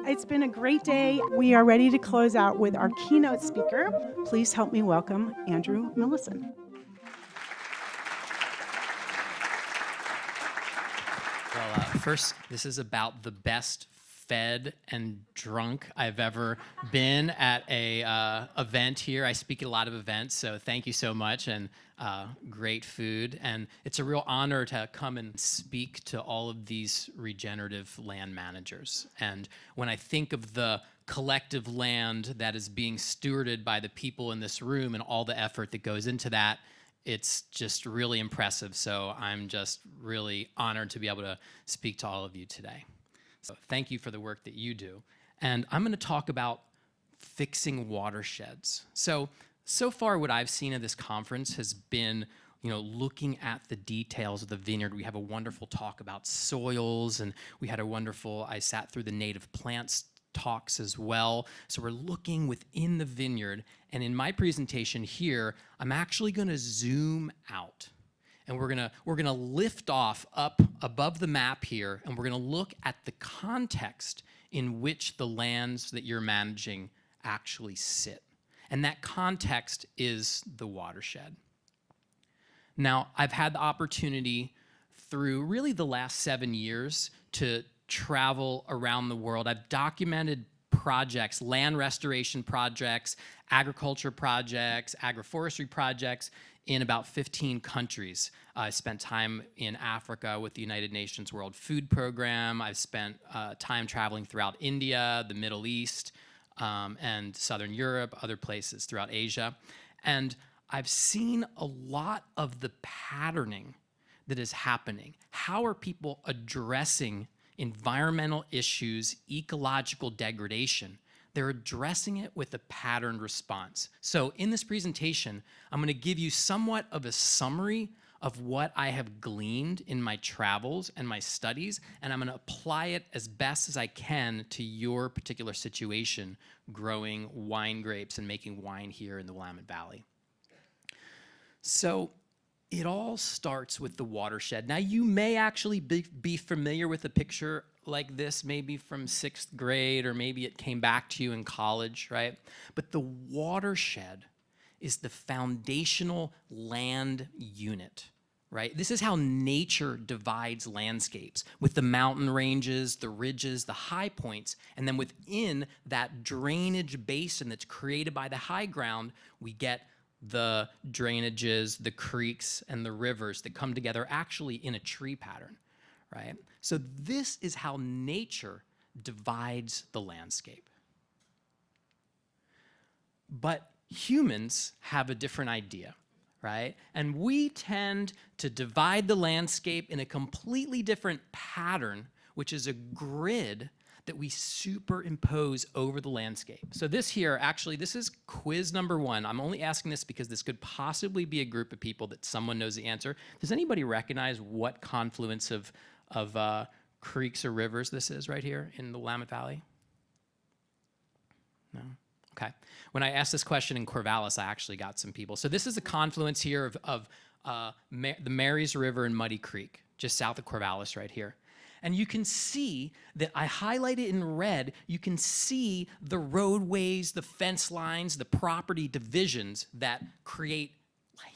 It's been a great day. We are ready to close out with our keynote speaker. Please help me welcome Andrew Millison. Well, first, this is about the best fed and drunk I've ever been at a event here. I speak at a lot of events, so thank you so much, and great food. And it's a real honor to come and speak to all of these regenerative land managers. And when I think of the collective land that is being stewarded by the people in this room and all the effort that goes into that, it's just really impressive. So I'm just really honored to be able to speak to all of you today. So thank you for the work that you do. And I'm going to talk about fixing watersheds. So far what I've seen at this conference has been, looking at the details of the vineyard. We have a wonderful talk about soils, and I sat through the native plants talks as well. So we're looking within the vineyard, and in my presentation here, I'm actually going to zoom out, and we're gonna lift off up above the map here, and we're gonna look at the context in which the lands that you're managing actually sit, and that context is the watershed. Now, I've had the opportunity through really the last 7 years to travel around the world. I've documented projects, land restoration projects, agriculture projects, agroforestry projects in about 15 countries. I spent time in Africa with the United Nations World Food Program. I've spent time traveling throughout India, the Middle East, and Southern Europe, other places throughout Asia. And I've seen a lot of the patterning that is happening. How are people addressing environmental issues, ecological degradation? They're addressing it with a patterned response. So in this presentation, I'm going to give you somewhat of a summary of what I have gleaned in my travels and my studies, and I'm going to apply it as best as I can to your particular situation, growing wine grapes and making wine here in the Willamette Valley. So it all starts with the watershed. Now, you may actually be familiar with a picture like this, maybe from 6th grade, or maybe it came back to you in college, right? But the watershed is the foundational land unit, right? This is how nature divides landscapes, with the mountain ranges, the ridges, the high points, and then within that drainage basin that's created by the high ground, we get the drainages, the creeks, and the rivers that come together actually in a tree pattern, right? So this is how nature divides the landscape. But humans have a different idea, right? And we tend to divide the landscape in a completely different pattern, which is a grid that we superimpose over the landscape. So this here, actually, this is quiz number 1. I'm only asking this because this could possibly be a group of people that someone knows the answer. Does anybody recognize what confluence of creeks or rivers this is right here in the Willamette Valley? No? Okay. When I asked this question in Corvallis, I actually got some people. So this is a confluence here of the Marys River and Muddy Creek, just south of Corvallis right here. And you can see that I highlighted in red, you can see the roadways, the fence lines, the property divisions that create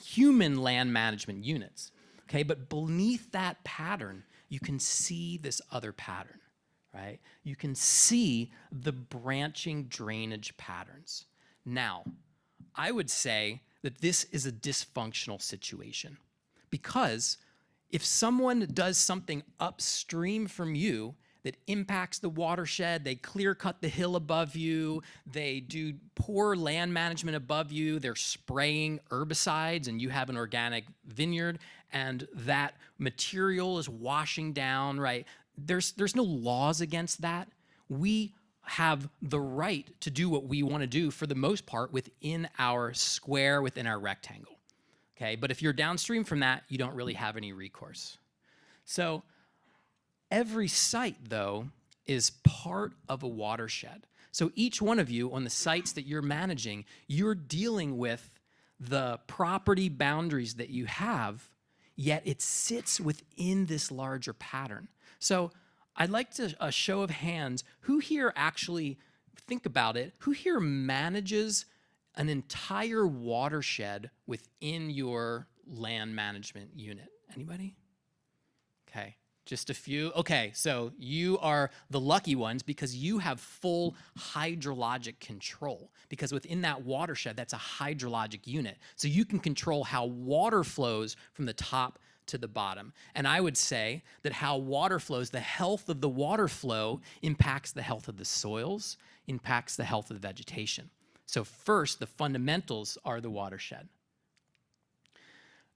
human land management units, okay? But beneath that pattern, you can see this other pattern, right? You can see the branching drainage patterns. Now, I would say that this is a dysfunctional situation, because if someone does something upstream from you that impacts the watershed, they clear cut the hill above you, they do poor land management above you, they're spraying herbicides and you have an organic vineyard and that material is washing down, right? There's no laws against that. We have the right to do what we want to do for the most part within our square, within our rectangle. Okay, but if you're downstream from that, you don't really have any recourse. So every site, though, is part of a watershed. So each one of you on the sites that you're managing, you're dealing with the property boundaries that you have, yet it sits within this larger pattern. So I'd like to a show of hands. Who here actually, think about it, who here manages an entire watershed within your land management unit? Anybody? Okay, just a few. Okay, so you are the lucky ones because you have full hydrologic control, because within that watershed, that's a hydrologic unit. So you can control how water flows from the top to the bottom. And I would say that how water flows, the health of the water flow impacts the health of the soils, impacts the health of the vegetation. So first, the fundamentals are the watershed.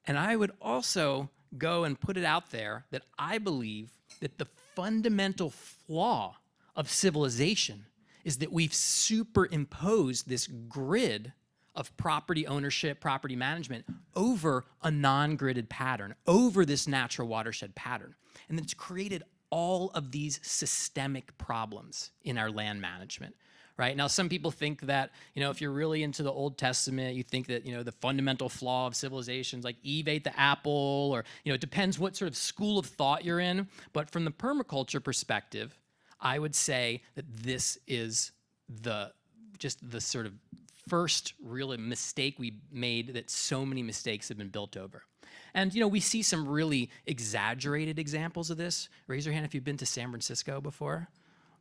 And I would also go and put it out there that I believe that the fundamental flaw of civilization is that we've superimposed this grid of property ownership, property management over a non-gridded pattern, over this natural watershed pattern. And it's created all of these systemic problems in our land management. Right? Now, some people think that, if you're really into the Old Testament, you think that, the fundamental flaw of civilizations, like Eve ate the apple, or, it depends what sort of school of thought you're in. But from the permaculture perspective, I would say that this is just the sort of first real mistake we made that so many mistakes have been built over. And, we see some really exaggerated examples of this. Raise your hand if you've been to San Francisco before.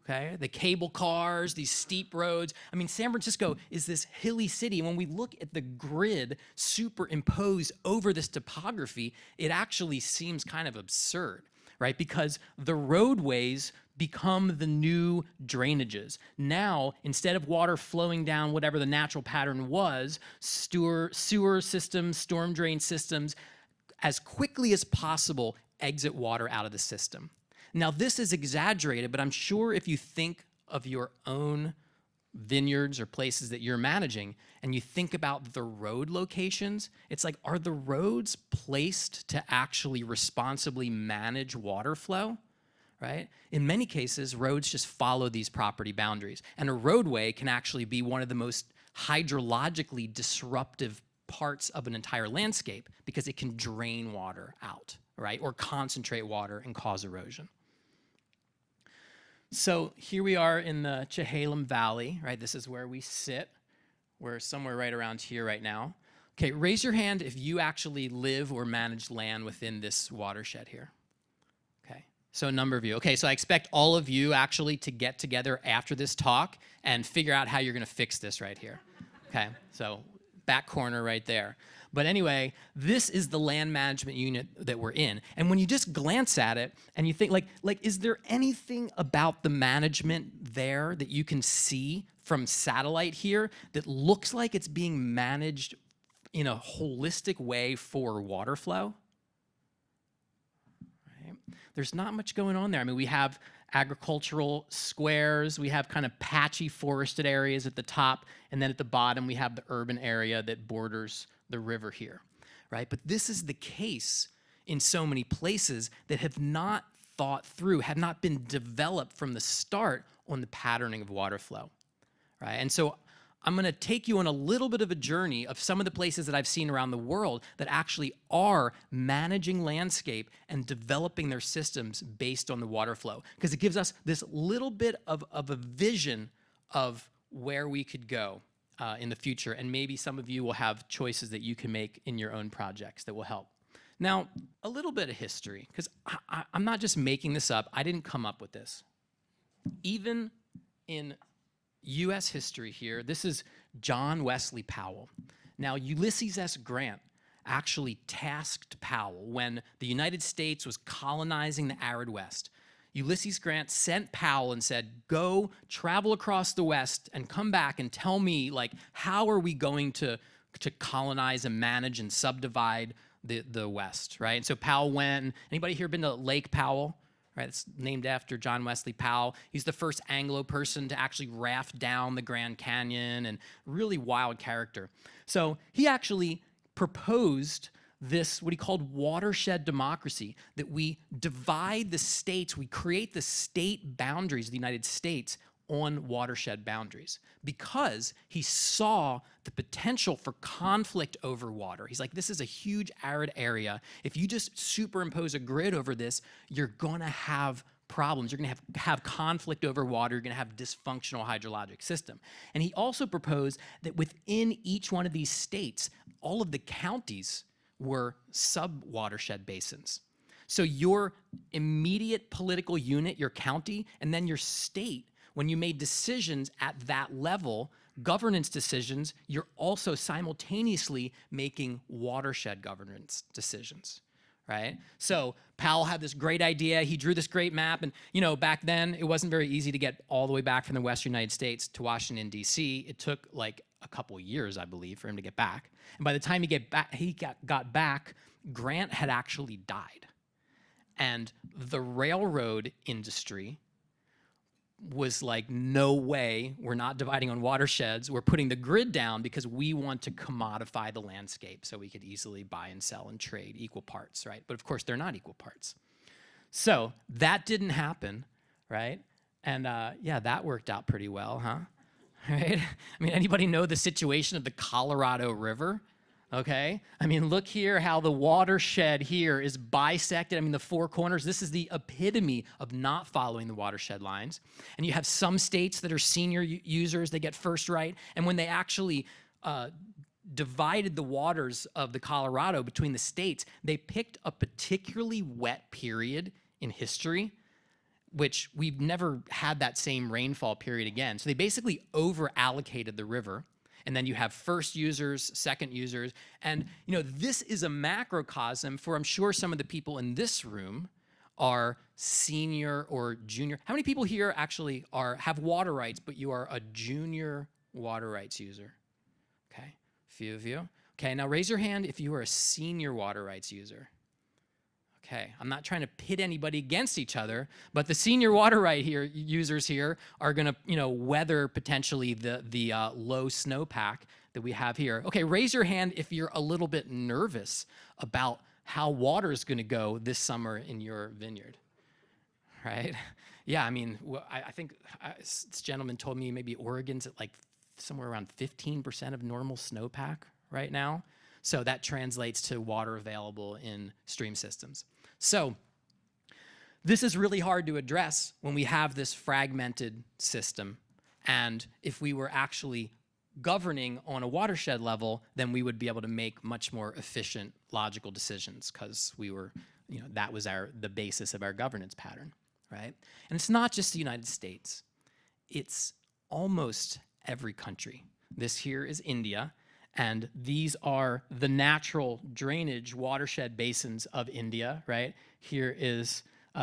Okay, the cable cars, these steep roads. I mean, San Francisco is this hilly city. And when we look at the grid superimposed over this topography, it actually seems kind of absurd, right? Because the roadways become the new drainages. Now, instead of water flowing down whatever the natural pattern was, sewer systems, storm drain systems, as quickly as possible, exit water out of the system. Now, this is exaggerated, but I'm sure if you think of your own vineyards or places that you're managing and you think about the road locations, it's like, are the roads placed to actually responsibly manage water flow? Right? In many cases, roads just follow these property boundaries. And a roadway can actually be one of the most hydrologically disruptive parts of an entire landscape because it can drain water out, right? Or concentrate water and cause erosion. So here we are in the Chehalem Valley, right? This is where we sit. We're somewhere right around here right now. Okay, raise your hand if you actually live or manage land within this watershed here. Okay, so a number of you. Okay, so I expect all of you actually to get together after this talk and figure out how you're gonna fix this right here. Okay, so back corner right there. But anyway, this is the land management unit that we're in. And when you just glance at it and you think like, is there anything about the management there that you can see from satellite here that looks like it's being managed in a holistic way for water flow? Right? There's not much going on there. I mean, we have agricultural squares, we have kind of patchy forested areas at the top, and then at the bottom we have the urban area that borders the river here, right? But this is the case in so many places that have not thought through, have not been developed from the start on the patterning of water flow, right? And so I'm gonna take you on a little bit of a journey of some of the places that I've seen around the world that actually are managing landscape and developing their systems based on the water flow, because it gives us this little bit of a vision of where we could go in the future, and maybe some of you will have choices that you can make in your own projects that will help. Now, a little bit of history, because I'm not just making this up. I didn't come up with this. Even in U.S. history here, this is John Wesley Powell. Now, Ulysses S. Grant actually tasked Powell when the United States was colonizing the arid West. Ulysses Grant sent Powell and said, go travel across the West and come back and tell me, like, how are we going to colonize and manage and subdivide the West, right? And so Powell went. Anybody here been to Lake Powell? Right, it's named after John Wesley Powell. He's the first Anglo person to actually raft down the Grand Canyon, and really wild character. So he actually proposed this, what he called watershed democracy, that we divide the states, we create the state boundaries of the United States on watershed boundaries, because he saw the potential for conflict over water. He's like, this is a huge arid area. If you just superimpose a grid over this, you're gonna have problems. You're going to have conflict over water. You're going to have dysfunctional hydrologic system. And he also proposed that within each one of these states, all of the counties were sub-watershed basins. So your immediate political unit, your county, and then your state, when you made decisions at that level, governance decisions, you're also simultaneously making watershed governance decisions, right? So Powell had this great idea. He drew this great map. And, back then, it wasn't very easy to get all the way back from the Western United States to Washington, D.C. It took like a couple years, I believe, for him to get back. And by the time he got back, Grant had actually died. And the railroad industry was like, no way, we're not dividing on watersheds. We're putting the grid down because we want to commodify the landscape so we could easily buy and sell and trade equal parts, right? But of course, they're not equal parts. So that didn't happen, right? And yeah, that worked out pretty well, huh? Right? I mean, anybody know the situation of the Colorado River? Okay, I mean, look here how the watershed here is bisected. I mean, the four corners, this is the epitome of not following the watershed lines. And you have some states that are senior users, they get first right. And when they actually divided the waters of the Colorado between the states, they picked a particularly wet period in history, which we've never had that same rainfall period again. So they basically over-allocated the river. And then you have first users, second users. And this is a macrocosm for, I'm sure some of the people in this room are senior or junior. How many people here actually have water rights, but you are a junior water rights user? Okay, a few of you. Okay, now raise your hand if you are a senior water rights user. Okay, I'm not trying to pit anybody against each other, but the senior water right users here are going to, weather potentially the low snowpack that we have here. Okay, raise your hand if you're a little bit nervous about how water is going to go this summer in your vineyard, right? Yeah, I mean, I think this gentleman told me maybe Oregon's at like somewhere around 15% of normal snowpack right now. So that translates to water available in stream systems. So this is really hard to address when we have this fragmented system. And if we were actually governing on a watershed level, then we would be able to make much more efficient, logical decisions because we were, that was the basis of our governance pattern, right? And it's not just the United States. It's almost every country. This here is India. And these are the natural drainage watershed basins of India, right? Here is,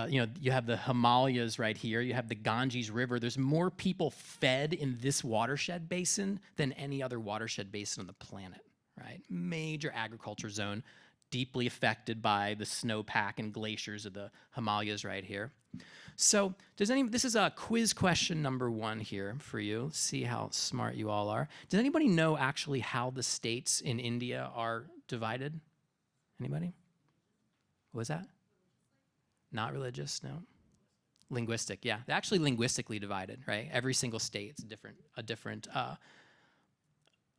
you have the Himalayas right here. You have the Ganges River. There's more people fed in this watershed basin than any other watershed basin on the planet, right? Major agriculture zone, deeply affected by the snowpack and glaciers of the Himalayas right here. So this is a quiz question number 1 here for you. Let's see how smart you all are. Does anybody know actually how the states in India are divided? Anybody? What was that? Not religious, no. Linguistic, yeah. They're actually linguistically divided, right? Every single state's a different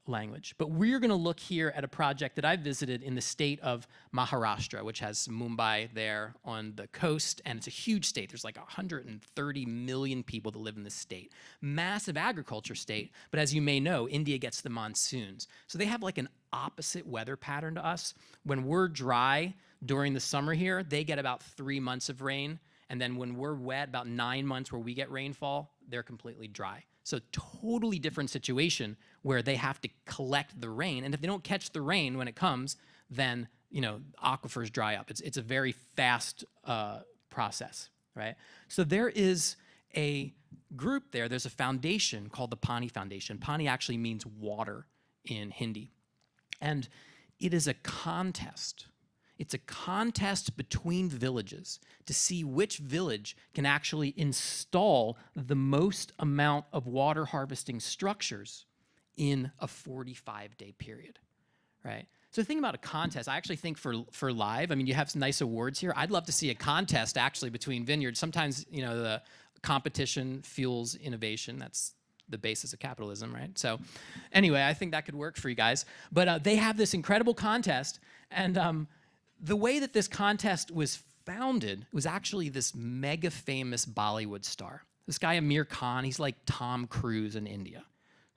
language. But we're going to look here at a project that I visited in the state of Maharashtra, which has Mumbai there on the coast, and it's a huge state. There's like 130 million people that live in this state. Massive agriculture state, but as you may know, India gets the monsoons. So they have like an opposite weather pattern to us. When we're dry during the summer here, they get about 3 months of rain, and then when we're wet, about 9 months where we get rainfall, they're completely dry. So totally different situation where they have to collect the rain. And if they don't catch the rain when it comes, then aquifers dry up. It's a very fast process, right? So there is a group there. There's a foundation called the Pani Foundation. Pani actually means water in Hindi. And it is a contest. It's a contest between villages to see which village can actually install the most amount of water harvesting structures in a 45-day period, right? So the thing about a contest, I actually think for live, I mean, you have some nice awards here. I'd love to see a contest actually between vineyards. Sometimes, the competition fuels innovation. That's the basis of capitalism, right? So anyway, I think that could work for you guys. But they have this incredible contest, and the way that this contest was founded, it was actually this mega famous Bollywood star. This guy Amir Khan, he's like Tom Cruise in India.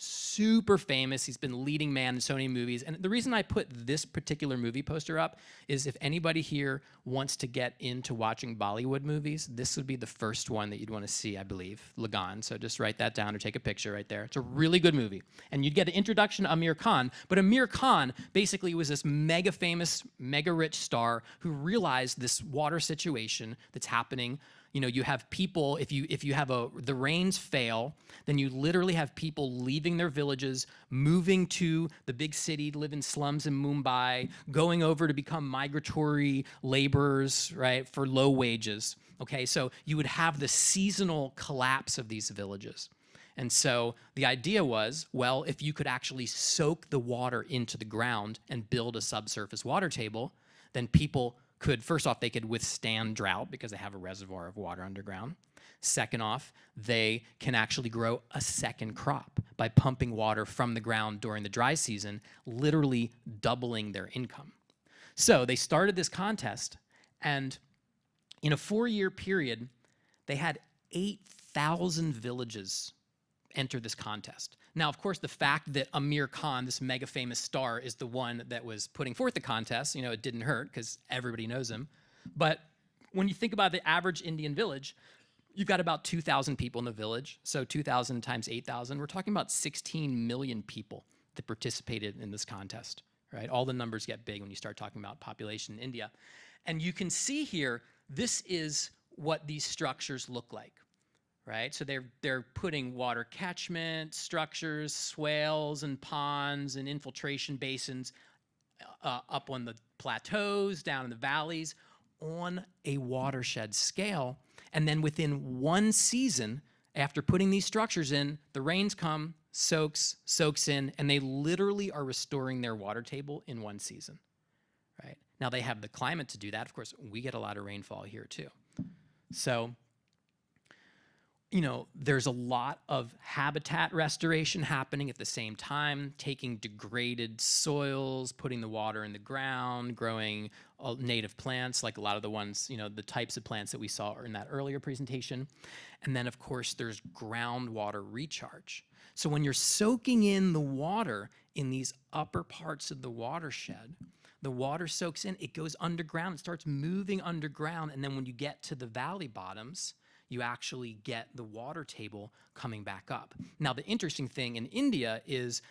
Super famous. He's been leading man in so many movies. And the reason I put this particular movie poster up is if anybody here wants to get into watching Bollywood movies, this would be the first one that you'd want to see, I believe, Lagan. So just write that down or take a picture right there. It's a really good movie. And you'd get an introduction to Amir Khan. But Amir Khan basically was this mega famous, mega rich star who realized this water situation that's happening. You know, you have people, if you have the rains fail, then you literally have people leaving their villages, moving to the big city to live in slums in Mumbai, going over to become migratory laborers, right, for low wages. Okay, so you would have the seasonal collapse of these villages. And so the idea was, well, if you could actually soak the water into the ground and build a subsurface water table, then people could, first off, they could withstand drought because they have a reservoir of water underground. Second off, they can actually grow a second crop by pumping water from the ground during the dry season, literally doubling their income. So they started this contest, and in a 4-year period, they had 8,000 villages enter this contest. Now, of course, the fact that Amir Khan, this mega famous star, is the one that was putting forth the contest, you know, it didn't hurt because everybody knows him. But when you think about the average Indian village, you've got about 2,000 people in the village. So 2,000 times 8,000, we're talking about 16 million people that participated in this contest, right? All the numbers get big when you start talking about population in India. And you can see here, this is what these structures look like. Right? So they're putting water catchment structures, swales and ponds and infiltration basins up on the plateaus, down in the valleys, on a watershed scale. And then within one season, after putting these structures in, the rains come, soaks in, and they literally are restoring their water table in one season. Right? Now they have the climate to do that. Of course, we get a lot of rainfall here too. So, you know, there's a lot of habitat restoration happening at the same time, taking degraded soils, putting the water in the ground, growing native plants, like a lot of the ones, you know, the types of plants that we saw in that earlier presentation. And then, of course, there's groundwater recharge. So when you're soaking in the water in these upper parts of the watershed, the water soaks in, it goes underground, it starts moving underground, and then when you get to the valley bottoms, you actually get the water table coming back up. Now, the interesting thing in India is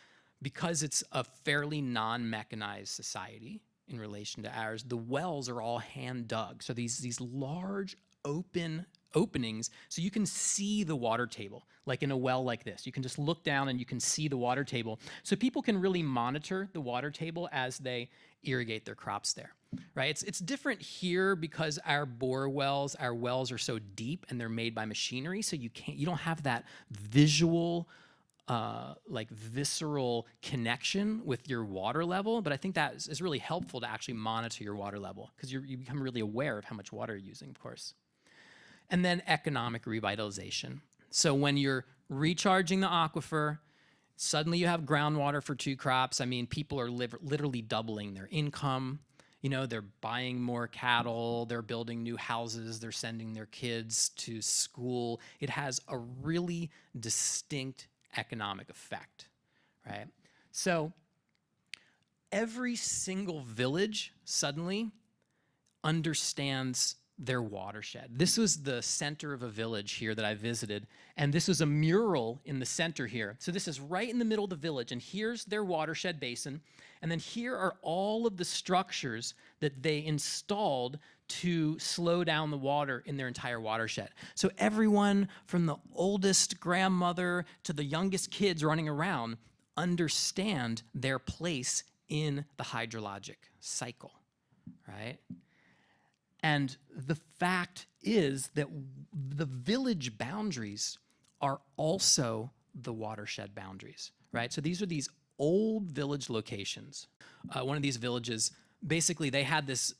because it's a fairly non-mechanized society in relation to ours, the wells are all hand dug. So these large openings, so you can see the water table, like in a well like this. You can just look down and you can see the water table. So people can really monitor the water table as they irrigate their crops there. Right? It's different here because our wells are so deep and they're made by machinery, so you don't have that visual, like visceral connection with your water level. But I think that is really helpful to actually monitor your water level because you become really aware of how much water you're using, of course. And then economic revitalization. So when you're recharging the aquifer, suddenly you have groundwater for 2 crops. I mean, people are literally doubling their income. You know, they're buying more cattle, they're building new houses, they're sending their kids to school. It has a really distinct economic effect, right? So every single village suddenly understands their watershed. This was the center of a village here that I visited, and this was a mural in the center here. So this is right in the middle of the village, and here's their watershed basin, and then here are all of the structures that they installed to slow down the water in their entire watershed. So everyone from the oldest grandmother to the youngest kids running around understand their place in the hydrologic cycle, right? And the fact is that the village boundaries are also the watershed boundaries, right? So these are these old village locations. One of these villages, basically they had this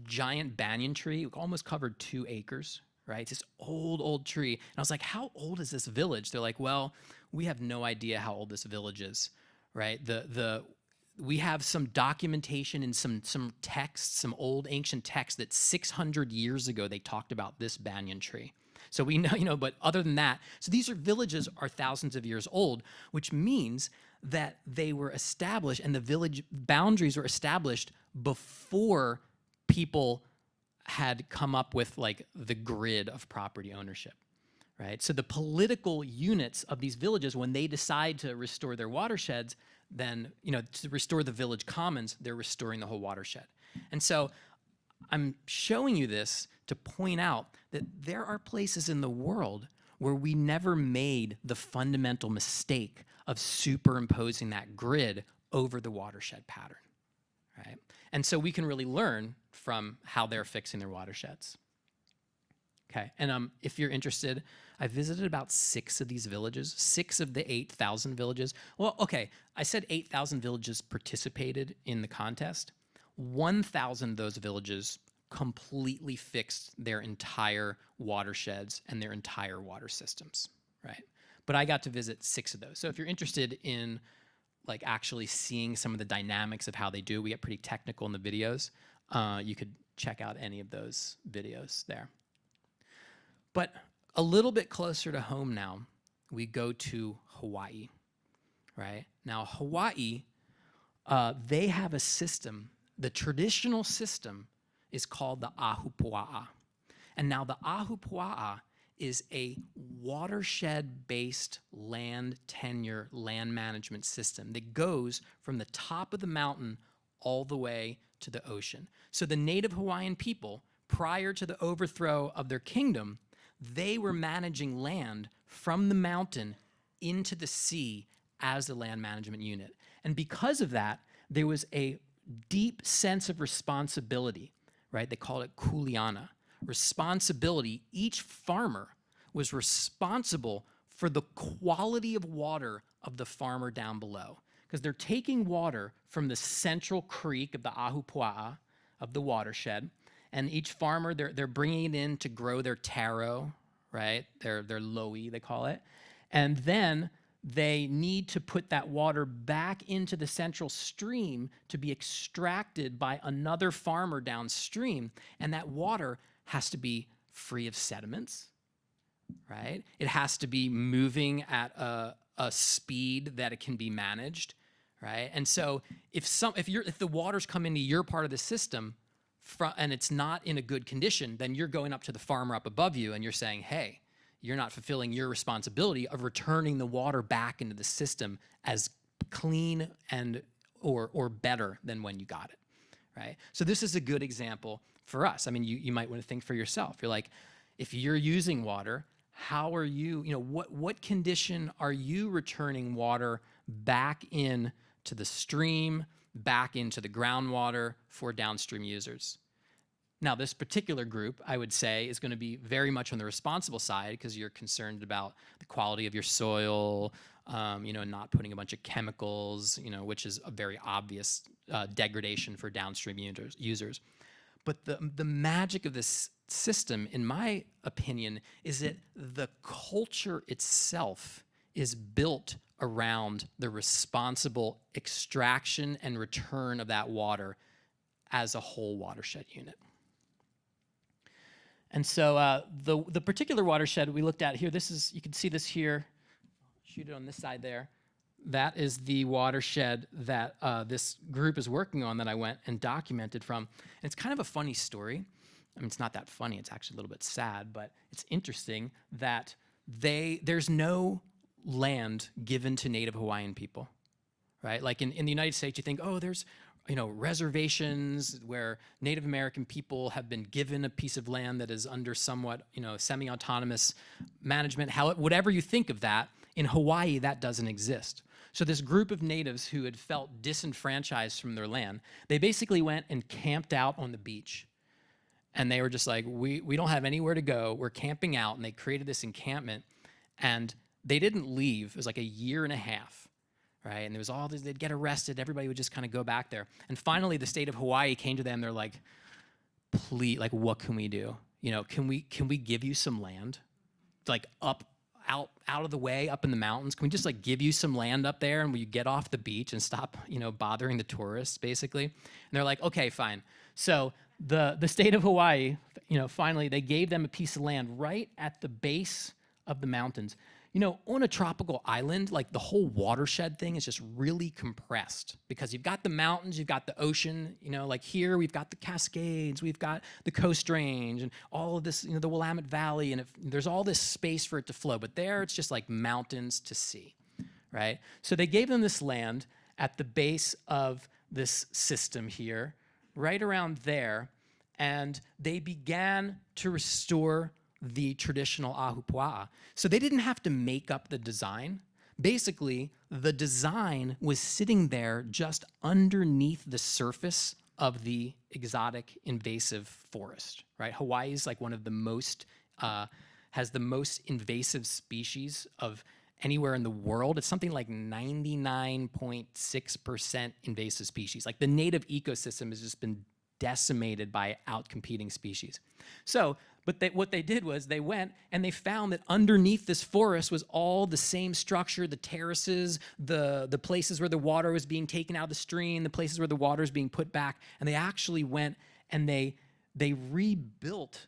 giant banyan tree, it almost covered 2 acres, right? It's this old tree. And I was like, how old is this village? They're like, well, we have no idea how old this village is, right? we have some documentation in some texts, some old ancient texts that 600 years ago they talked about this banyan tree. So we know, but other than that, so these villages are thousands of years old, which means that they were established and the village boundaries were established before people had come up with like the grid of property ownership, right? So the political units of these villages, when they decide to restore their watersheds, then, to restore the village commons, they're restoring the whole watershed. And so I'm showing you this to point out that there are places in the world where we never made the fundamental mistake of superimposing that grid over the watershed pattern, right? And so we can really learn from how they're fixing their watersheds. Okay, and if you're interested, I visited about 6 of these villages, 6 of the 8,000 villages. Well, okay, I said 8,000 villages participated in the contest. 1,000 of those villages completely fixed their entire watersheds and their entire water systems, right? But I got to visit 6 of those. So if you're interested in like actually seeing some of the dynamics of how they do, we get pretty technical in the videos. You could check out any of those videos there. But a little bit closer to home now, we go to Hawaii, right? Now, Hawaii, they have a system. The traditional system is called the ahupua'a. And now the ahupua'a is a watershed-based land tenure, land management system that goes from the top of the mountain all the way to the ocean. So the native Hawaiian people, prior to the overthrow of their kingdom, they were managing land from the mountain into the sea as the land management unit. And because of that, there was a deep sense of responsibility, right? They call it kuleana. Responsibility. Each farmer was responsible for the quality of water of the farmer down below, because they're taking water from the central creek of the ahupua'a, of the watershed, and each farmer, they're bringing it in to grow their taro, right? Their lo'i, they call it. And then they need to put that water back into the central stream to be extracted by another farmer downstream. And that water has to be free of sediments, right? It has to be moving at a speed that it can be managed, right? And so if the waters come into your part of the system, and it's not in a good condition, then you're going up to the farmer up above you and you're saying, hey, you're not fulfilling your responsibility of returning the water back into the system as clean and or better than when you got it, right? So this is a good example for us. I mean, you might want to think for yourself. You're like, if you're using water, how are you, what condition are you returning water back in to the stream, back into the groundwater for downstream users? Now, this particular group, I would say, is going to be very much on the responsible side because you're concerned about the quality of your soil, not putting a bunch of chemicals, which is a very obvious degradation for downstream users. But the magic of this system, in my opinion, is that the culture itself is built around the responsible extraction and return of that water as a whole watershed unit. And so the particular watershed we looked at here, you can see this here, shoot it on this side there. That is the watershed that this group is working on that I went and documented from. And it's kind of a funny story. I mean, it's not that funny, it's actually a little bit sad, but it's interesting that there's no land given to native Hawaiian people, right? Like in the United States, you think, oh, there's reservations where Native American people have been given a piece of land that is under somewhat, semi-autonomous management. Whatever you think of that, in Hawaii, that doesn't exist. So this group of natives who had felt disenfranchised from their land, they basically went and camped out on the beach. And they were just like, we don't have anywhere to go. We're camping out. And they created this encampment. And they didn't leave. It was like a year and a half. Right? And there was all this, they'd get arrested. Everybody would just kind of go back there. And finally, the state of Hawaii came to them. They're like, please, like, what can we do? Can we give you some land? Like up out of the way up in the mountains? Can we just like give you some land up there and will you get off the beach and stop, bothering the tourists, basically? And they're like, okay, fine. So the state of Hawaii, finally they gave them a piece of land right at the base of the mountains. On a tropical island, like the whole watershed thing is just really compressed because you've got the mountains, you've got the ocean, like here we've got the Cascades, we've got the Coast Range and all of this, the Willamette Valley, and there's all this space for it to flow, but there it's just like mountains to sea, right? So they gave them this land at the base of this system here, right around there, and they began to restore the traditional ahupua'a. So they didn't have to make up the design. Basically, the design was sitting there just underneath the surface of the exotic invasive forest, right? Hawaii is like one of the most, has the most invasive species of anywhere in the world. It's something like 99.6% invasive species. Like the native ecosystem has just been decimated by outcompeting species. So, what they did was they went and they found that underneath this forest was all the same structure, the terraces, the places where the water was being taken out of the stream, the places where the water is being put back, and they actually went and they rebuilt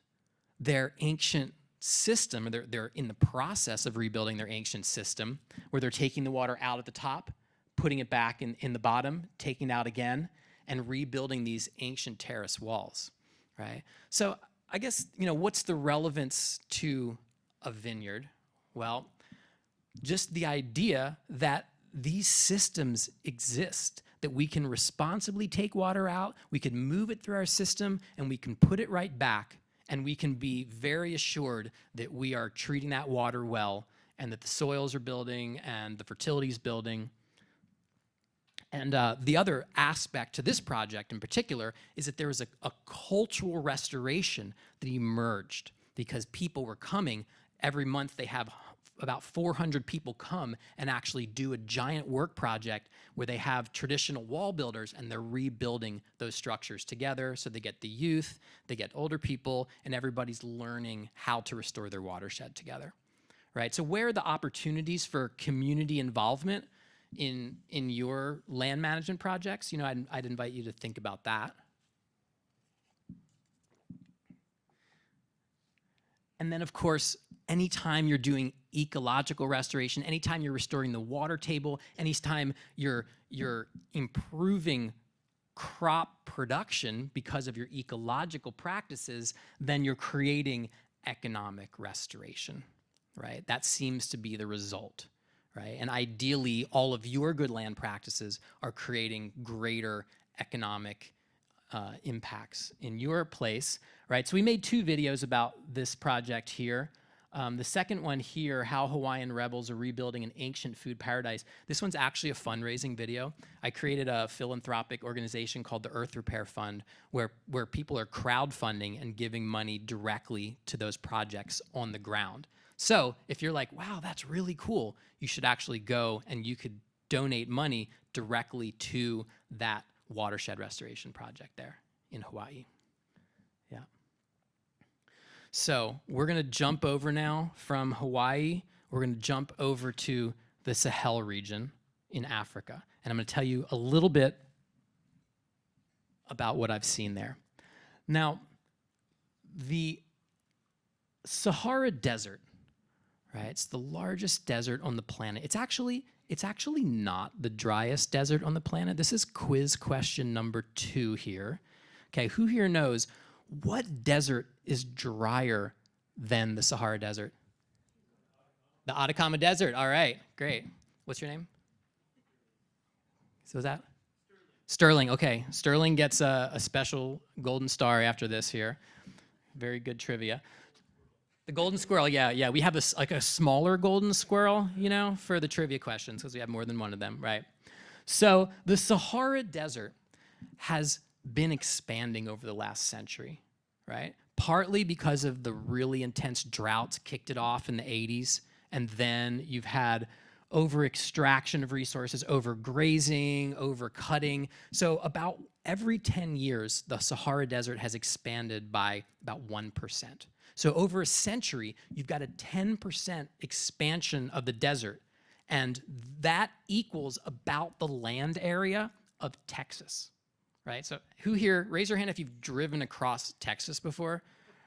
their ancient system, or they're in the process of rebuilding their ancient system, where they're taking the water out at the top, putting it back in the bottom, taking it out again, and rebuilding these ancient terrace walls, right? So I guess, what's the relevance to a vineyard? Well, just the idea that these systems exist, that we can responsibly take water out, we can move it through our system, and we can put it right back, and we can be very assured that we are treating that water well, and that the soils are building, and the fertility is building. And the other aspect to this project in particular is that there was a cultural restoration that emerged because people were coming. Every month they have about 400 people come and actually do a giant work project where they have traditional wall builders and they're rebuilding those structures together. So they get the youth, they get older people, and everybody's learning how to restore their watershed together, right? So where are the opportunities for community involvement in your land management projects? I'd invite you to think about that. And then, of course, anytime you're doing ecological restoration, anytime you're restoring the water table, anytime you're improving crop production because of your ecological practices, then you're creating economic restoration, right? That seems to be the result. Right? And ideally, all of your good land practices are creating greater economic impacts in your place, right? So we made 2 videos about this project here. The second one here, How Hawaiian Rebels Are Rebuilding an Ancient Food Paradise. This one's actually a fundraising video. I created a philanthropic organization called the Earth Repair Fund, where people are crowdfunding and giving money directly to those projects on the ground. So if you're like, wow, that's really cool, you should actually go and you could donate money directly to that watershed restoration project there in Hawaii. Yeah. So we're going to jump over now from Hawaii. We're going to jump over to the Sahel region in Africa. And I'm going to tell you a little bit about what I've seen there. Now, the Sahara Desert, right? It's the largest desert on the planet. It's actually not the driest desert on the planet. This is quiz question number 2 here. Okay, who here knows what desert is drier than the Sahara Desert? The Atacama Desert. All right, great. What's your name? So is that? Sterling. Okay, Sterling gets a special golden star after this here. Very good trivia. The golden squirrel, yeah. We have a smaller golden squirrel, for the trivia questions because we have more than one of them, right? So the Sahara Desert has been expanding over the last century, right? Partly because of the really intense droughts kicked it off in the 80s, and then you've had over-extraction of resources, over-grazing, over-cutting. So about every 10 years, the Sahara Desert has expanded by about 1%. So over a century, you've got a 10% expansion of the desert, and that equals about the land area of Texas, right? So who here, raise your hand if you've driven across Texas before,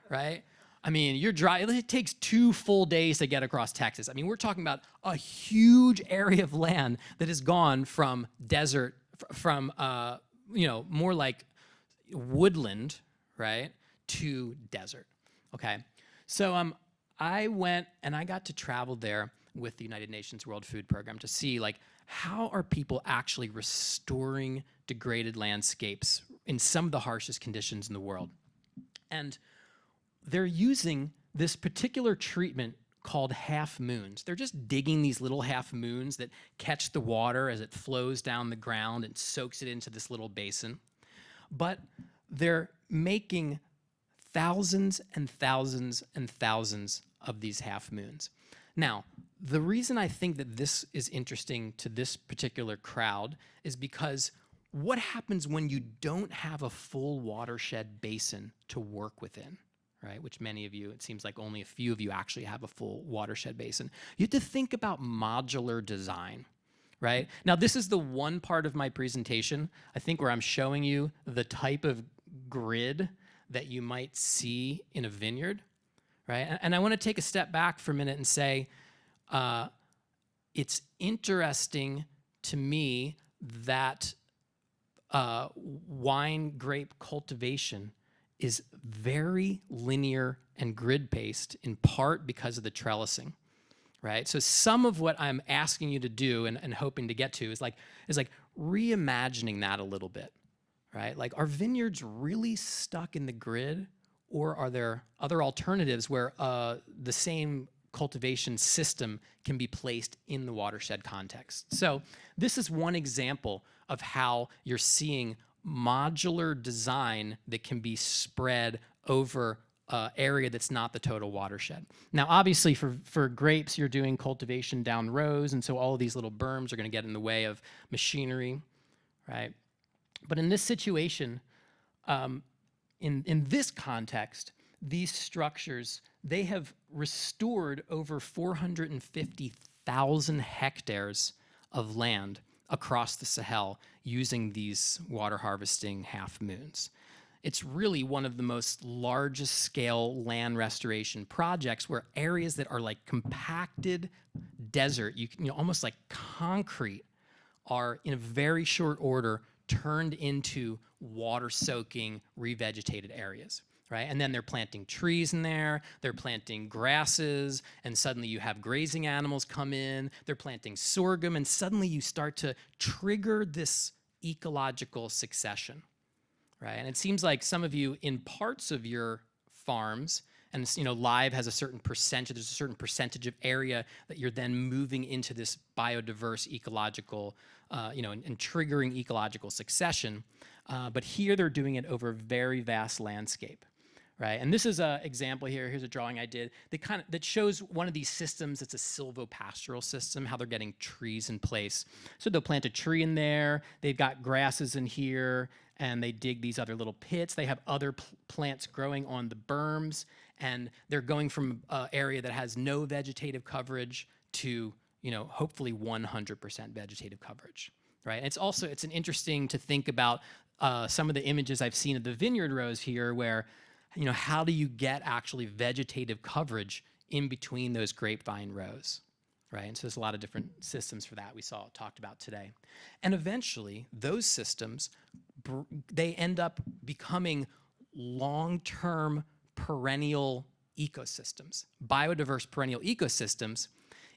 right? I mean, it takes 2 full days to get across Texas. I mean, we're talking about a huge area of land that has gone from desert, from, more like woodland, right, to desert, okay? So I went and I got to travel there with the United Nations World Food Program to see, like, how are people actually restoring degraded landscapes in some of the harshest conditions in the world? And they're using this particular treatment called half moons. They're just digging these little half moons that catch the water as it flows down the ground and soaks it into this little basin. But they're making thousands and thousands and thousands of these half moons. Now, the reason I think that this is interesting to this particular crowd is because what happens when you don't have a full watershed basin to work within? Right, which many of you, it seems like only a few of you actually have a full watershed basin. You have to think about modular design, right? Now, this is the one part of my presentation, I think, where I'm showing you the type of grid that you might see in a vineyard, right? And I want to take a step back for a minute and say, it's interesting to me that wine grape cultivation is very linear and grid-based, in part because of the trellising, right? So some of what I'm asking you to do and hoping to get to is like reimagining that a little bit, right? Like, are vineyards really stuck in the grid, or are there other alternatives where the same cultivation system can be placed in the watershed context? So this is one example of how you're seeing modular design that can be spread over an area that's not the total watershed. Now, obviously, for grapes, you're doing cultivation down rows, and so all of these little berms are going to get in the way of machinery, right? But in this situation, in this context, these structures, they have restored over 450,000 hectares of land across the Sahel using these water harvesting half moons. It's really one of the most largest scale land restoration projects, where areas that are like compacted desert, almost like concrete, are in a very short order turned into water soaking revegetated areas. Right? And then they're planting trees in there, they're planting grasses, and suddenly you have grazing animals come in, they're planting sorghum, and suddenly you start to trigger this ecological succession, right? And it seems like some of you, in parts of your farms, and Live has a certain percentage, there's a certain percentage of area that you're then moving into this biodiverse ecological, and triggering ecological succession. But here they're doing it over a very vast landscape. Right, and this is an example here. Here's a drawing I did that shows one of these systems. It's a silvopastoral system, how they're getting trees in place. So they'll plant a tree in there. They've got grasses in here, and they dig these other little pits. They have other plants growing on the berms, and they're going from an area that has no vegetative coverage to, hopefully 100% vegetative coverage. Right, and it's an interesting to think about some of the images I've seen of the vineyard rows here, where how do you get actually vegetative coverage in between those grapevine rows, right? And so there's a lot of different systems for that we talked about today. And eventually, those systems, they end up becoming long-term perennial ecosystems, biodiverse perennial ecosystems.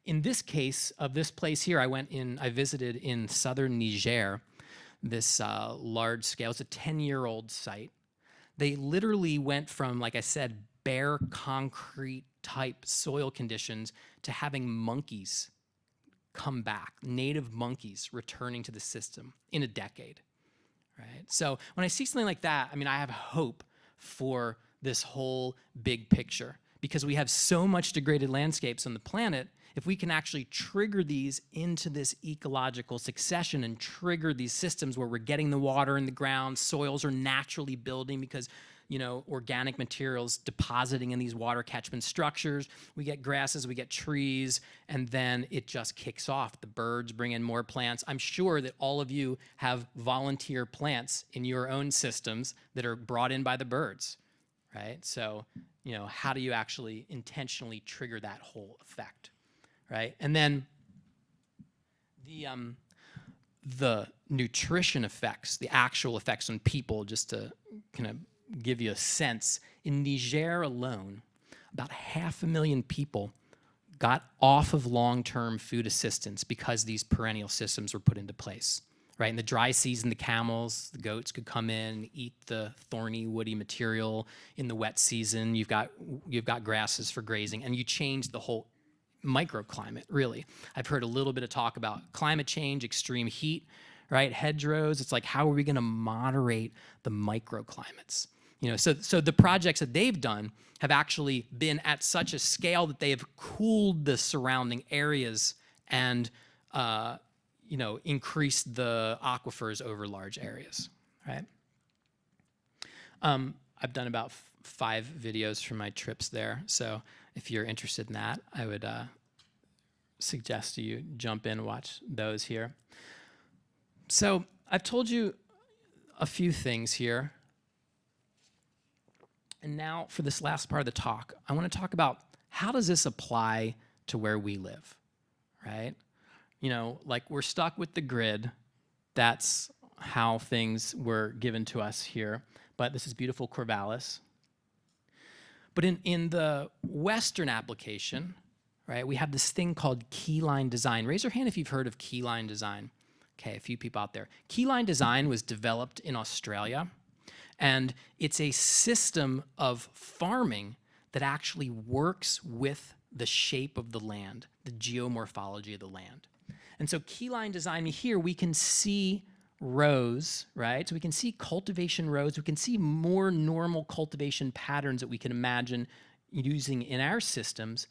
In this case of this place here, I visited in southern Niger, this large scale, it's a 10-year-old site. They literally went from, like I said, bare concrete type soil conditions to having monkeys come back, native monkeys returning to the system in a decade, right? So when I see something like that, I have hope for this whole big picture, because we have so much degraded landscapes on the planet. If we can actually trigger these into this ecological succession and trigger these systems where we're getting the water in the ground, soils are naturally building because, organic materials depositing in these water catchment structures. We get grasses, we get trees, and then it just kicks off. The birds bring in more plants. I'm sure that all of you have volunteer plants in your own systems that are brought in by the birds, right? So, how do you actually intentionally trigger that whole effect, right? And then the nutrition effects, the actual effects on people, just to kind of give you a sense, in Niger alone, about 500,000 people got off of long-term food assistance because these perennial systems were put into place, right? In the dry season, the camels, the goats could come in and eat the thorny, woody material. In the wet season, you've got grasses for grazing, and you change the whole microclimate, really. I've heard a little bit of talk about climate change, extreme heat, right? Hedgerows. It's like, how are we going to moderate the microclimates? So the projects that they've done have actually been at such a scale that they have cooled the surrounding areas and, increased the aquifers over large areas, right? I've done about 5 videos from my trips there. So if you're interested in that, I would suggest you jump in and watch those here. So I've told you a few things here. And now for this last part of the talk, I want to talk about how does this apply to where we live, right? Like we're stuck with the grid. That's how things were given to us here. But this is beautiful Corvallis. But in the Western application, right, we have this thing called keyline design. Raise your hand if you've heard of keyline design. Okay, a few people out there. Keyline design was developed in Australia, and it's a system of farming that actually works with the shape of the land, the geomorphology of the land. And so keyline design here, we can see rows, right? So we can see cultivation rows. We can see more normal cultivation patterns that we can imagine using in our systems.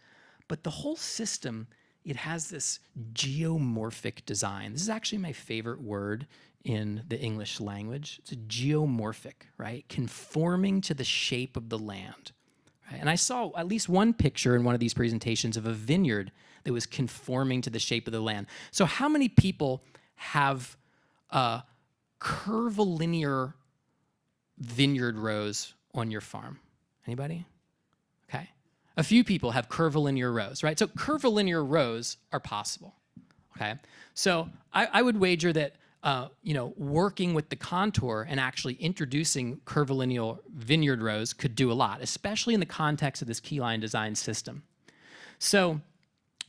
But the whole system, it has this geomorphic design. This is actually my favorite word in the English language. It's a geomorphic, right? Conforming to the shape of the land. Right? And I saw at least one picture in one of these presentations of a vineyard that was conforming to the shape of the land. So how many people have curvilinear vineyard rows on your farm? Anybody? Okay. A few people have curvilinear rows, right? So curvilinear rows are possible, okay? So I would wager that, working with the contour and actually introducing curvilinear vineyard rows could do a lot, especially in the context of this keyline design system. So,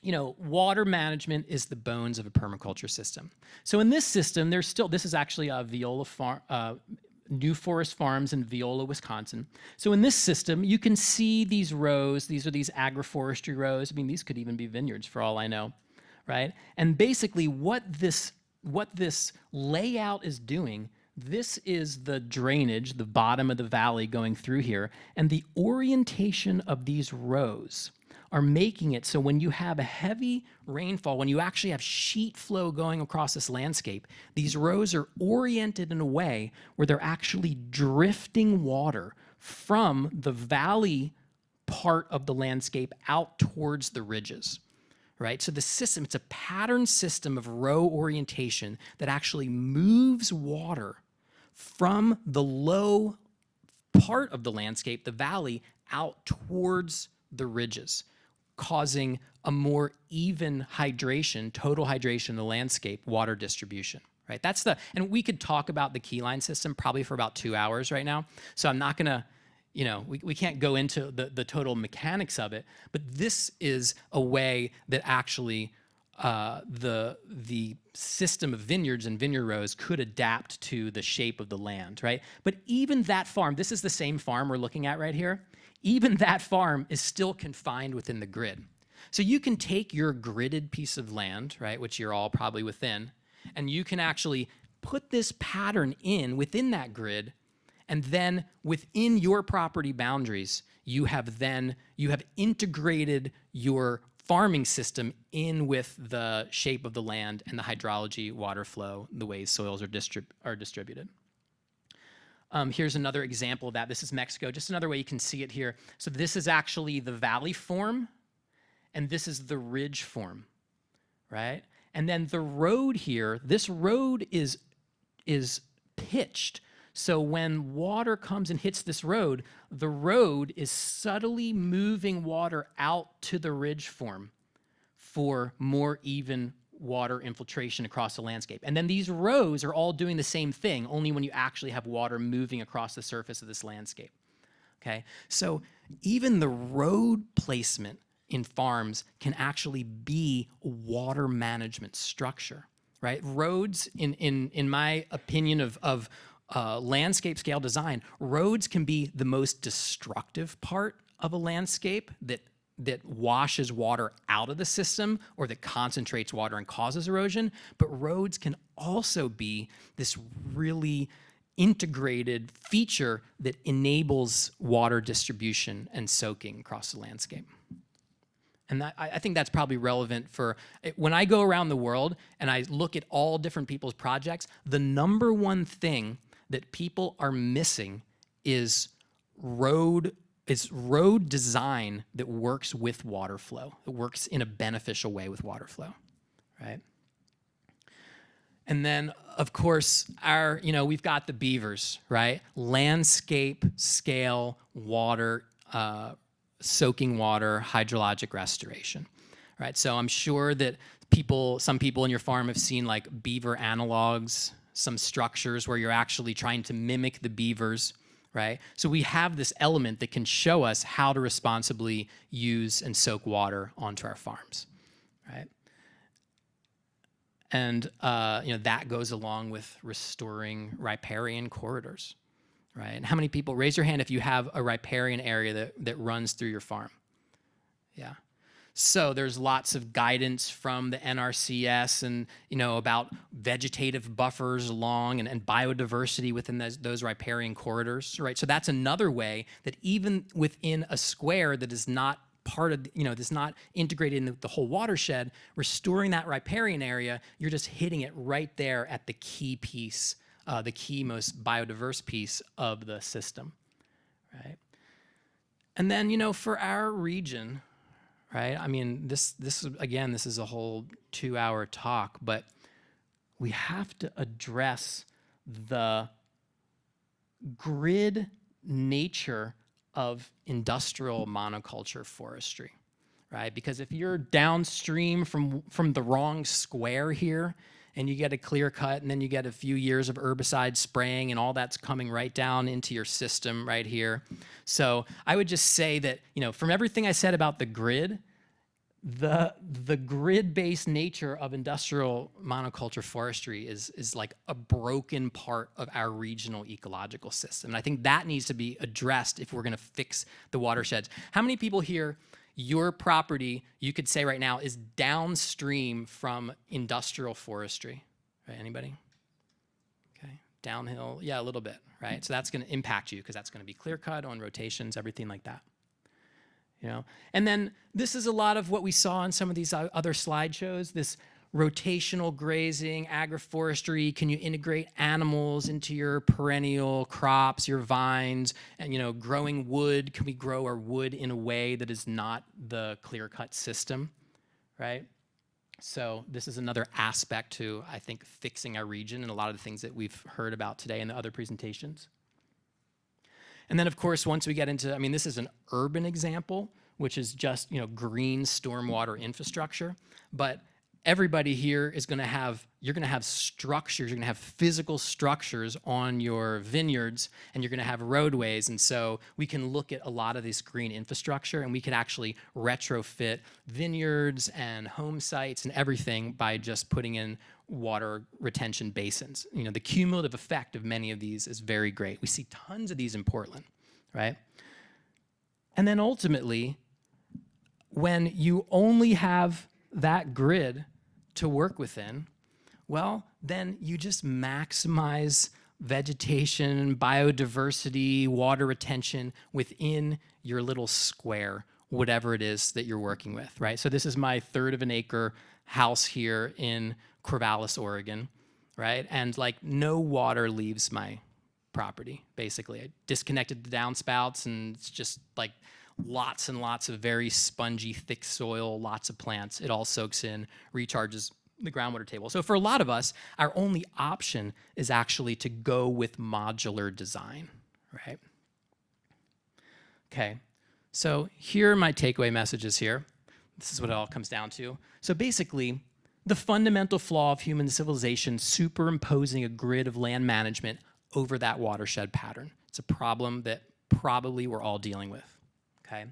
water management is the bones of a permaculture system. So in this system, this is actually a Viola farm, New Forest Farms in Viola, Wisconsin. So in this system, you can see these rows. These are these agroforestry rows. I mean, these could even be vineyards for all I know, right? And basically what this layout is doing, this is the drainage, the bottom of the valley going through here, and the orientation of these rows are making it so when you have a heavy rainfall, when you actually have sheet flow going across this landscape, these rows are oriented in a way where they're actually drifting water from the valley part of the landscape out towards the ridges, right? So the system, it's a pattern system of row orientation that actually moves water from the low part of the landscape, the valley, out towards the ridges, causing a more even hydration, total hydration in the landscape, water distribution, right? And we could talk about the keyline system probably for about 2 hours right now. So I'm not gonna, we can't go into the total mechanics of it, but this is a way that actually the system of vineyards and vineyard rows could adapt to the shape of the land, right? But even that farm, this is the same farm we're looking at right here. Even that farm is still confined within the grid. So you can take your gridded piece of land, right, which you're all probably within, and you can actually put this pattern within that grid, and then within your property boundaries, you have integrated your farming system in with the shape of the land and the hydrology, water flow, the ways soils are distributed. Here's another example of that. This is Mexico, just another way you can see it here. So this is actually the valley form, and this is the ridge form, right? And then the road here, this road is pitched. So when water comes and hits this road, the road is subtly moving water out to the ridge form for more even water infiltration across the landscape. And then these rows are all doing the same thing, only when you actually have water moving across the surface of this landscape. Okay, so even the road placement in farms can actually be water management structure, right? Roads, in my opinion of landscape scale design, roads can be the most destructive part of a landscape that washes water out of the system or that concentrates water and causes erosion. But roads can also be this really integrated feature that enables water distribution and soaking across the landscape. And I think that's probably relevant for, when I go around the world and I look at all different people's projects, the number one thing that people are missing is road design that works with water flow, that works in a beneficial way with water flow, right? And then, of course, we've got the beavers, right? Landscape scale water, soaking water, hydrologic restoration, right? So I'm sure that some people in your farm have seen like beaver analogs, some structures where you're actually trying to mimic the beavers, right? So we have this element that can show us how to responsibly use and soak water onto our farms, right? And that goes along with restoring riparian corridors, right? And how many people, raise your hand if you have a riparian area that runs through your farm? Yeah. So there's lots of guidance from the NRCS and, about vegetative buffers along and biodiversity within those riparian corridors, right? So that's another way that even within a square that is not part of, that's not integrated in the whole watershed, restoring that riparian area, you're just hitting it right there at the key piece, the key most biodiverse piece of the system, right? And then, for our region, right? I mean, this is a whole 2-hour talk, but we have to address the grid nature of industrial monoculture forestry, right? Because if you're downstream from the wrong square here, and you get a clear cut, and then you get a few years of herbicide spraying, and all that's coming right down into your system right here. So I would just say that, from everything I said about the grid, the grid-based nature of industrial monoculture forestry is like a broken part of our regional ecological system. And I think that needs to be addressed if we're gonna fix the watersheds. How many people here, your property, you could say right now, is downstream from industrial forestry, right? Anybody? Okay, downhill, yeah, a little bit, right? So that's gonna impact you because that's gonna be clear cut on rotations, everything like that. And then this is a lot of what we saw in some of these other slideshows, this rotational grazing, agroforestry. Can you integrate animals into your perennial crops, your vines, and growing wood? Can we grow our wood in a way that is not the clear-cut system, right? So this is another aspect to, I think, fixing our region and a lot of the things that we've heard about today in the other presentations. And then, of course, once we get into, this is an urban example, which is just, green stormwater infrastructure. But everybody here is going to have, you're going to have structures, you're going to have physical structures on your vineyards, and you're going to have roadways. And so we can look at a lot of this green infrastructure, and we can actually retrofit vineyards and home sites and everything by just putting in water retention basins. The cumulative effect of many of these is very great. We see tons of these in Portland, right? And then ultimately, when you only have that grid to work within, well, then you just maximize vegetation, biodiversity, water retention within your little square, whatever it is that you're working with, right? So this is my 1/3 of an acre house here in Corvallis, Oregon, right? And no water leaves my property, basically. I disconnected the downspouts, and it's just like lots and lots of very spongy, thick soil, lots of plants. It all soaks in, recharges the groundwater table. So for a lot of us, our only option is actually to go with modular design, right? Okay, so here are my takeaway messages here. This is what it all comes down to. So basically, the fundamental flaw of human civilization superimposing a grid of land management over that watershed pattern. It's a problem that probably we're all dealing with, okay?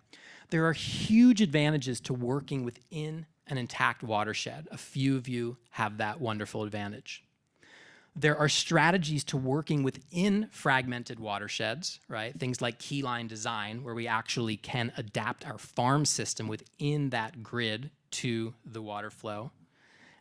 There are huge advantages to working within an intact watershed. A few of you have that wonderful advantage. There are strategies to working within fragmented watersheds, right? Things like keyline design, where we actually can adapt our farm system within that grid to the water flow.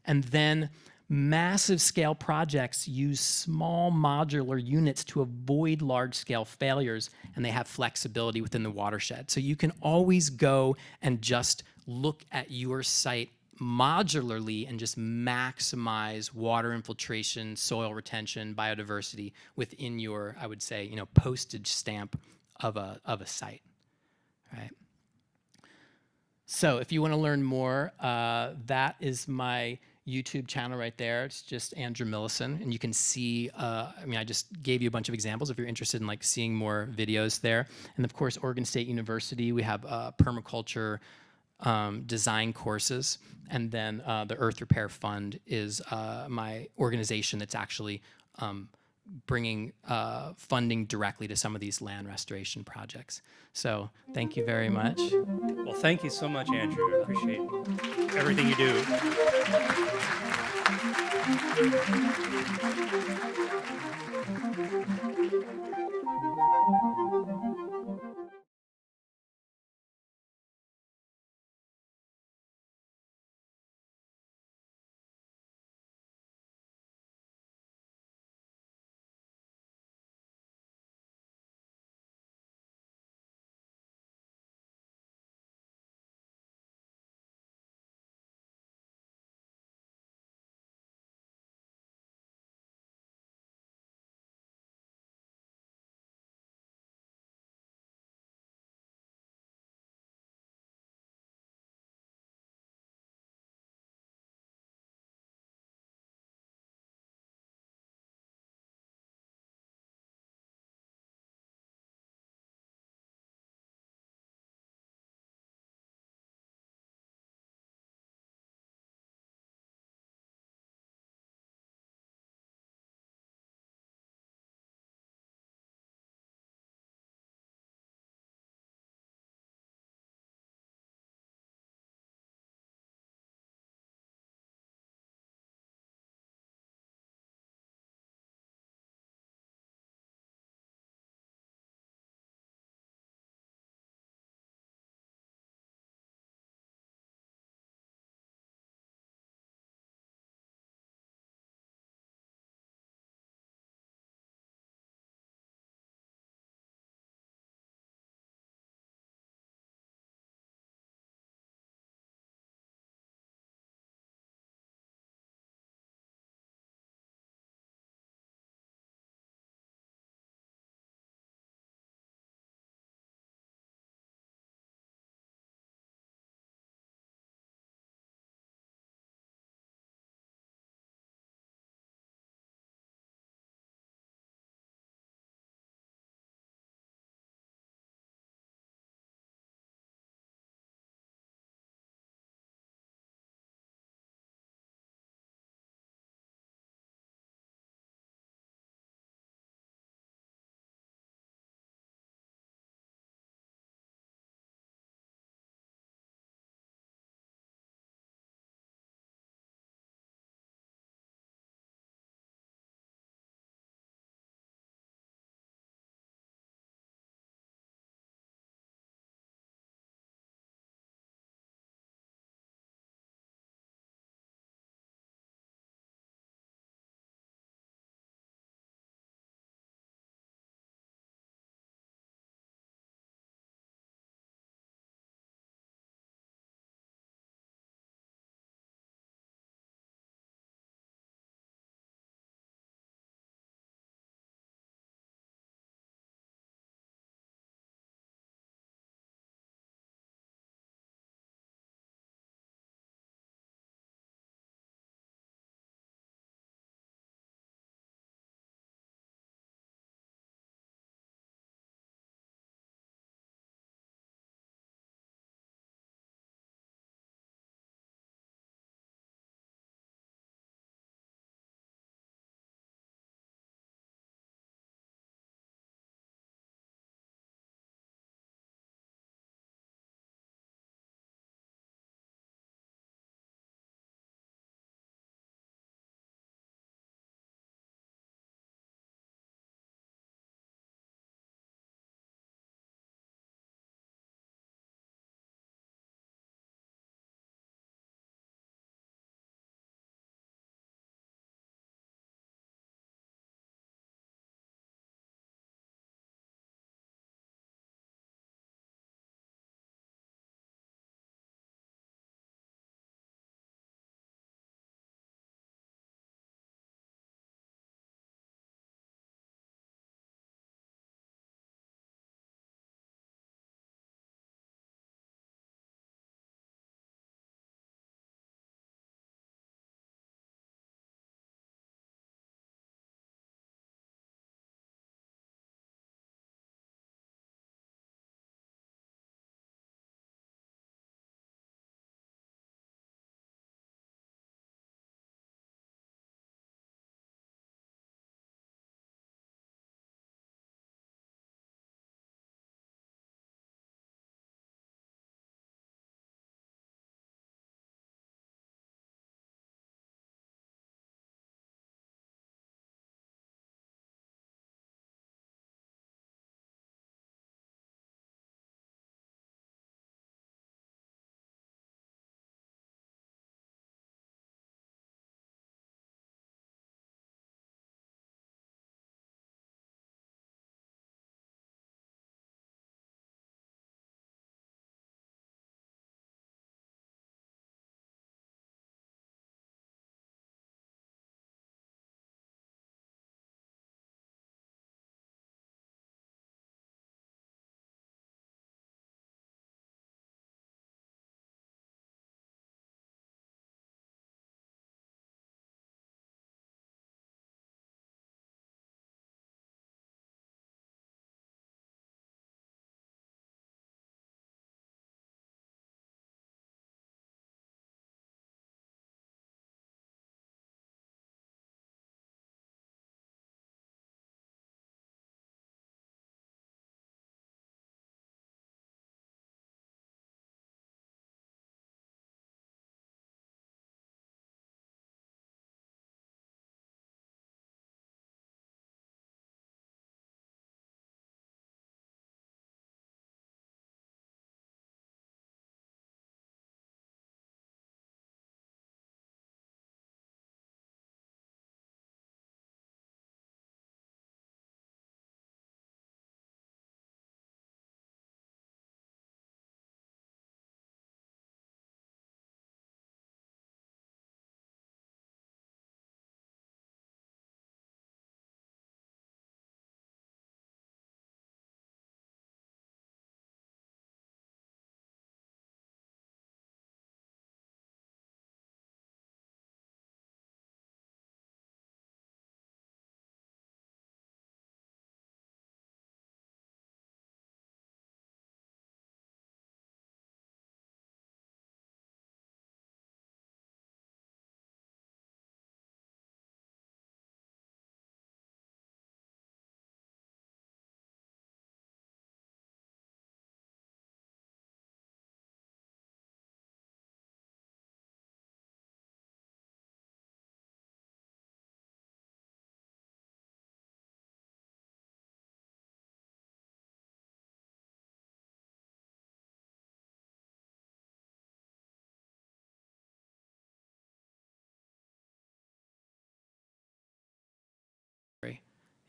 And then massive scale projects use small modular units to avoid large scale failures, and they have flexibility within the watershed. So you can always go and just look at your site modularly and just maximize water infiltration, soil retention, biodiversity within your, I would say, postage stamp of a site, right? So if you want to learn more, that is my YouTube channel right there. It's just Andrew Millison, and you can see, I just gave you a bunch of examples if you're interested in like seeing more videos there. And of course, Oregon State University, we have permaculture design courses. And then the Earth Repair Fund is my organization that's actually bringing funding directly to some of these land restoration projects. So thank you very much. Well, thank you so much, Andrew. I appreciate everything you do.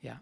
Yeah.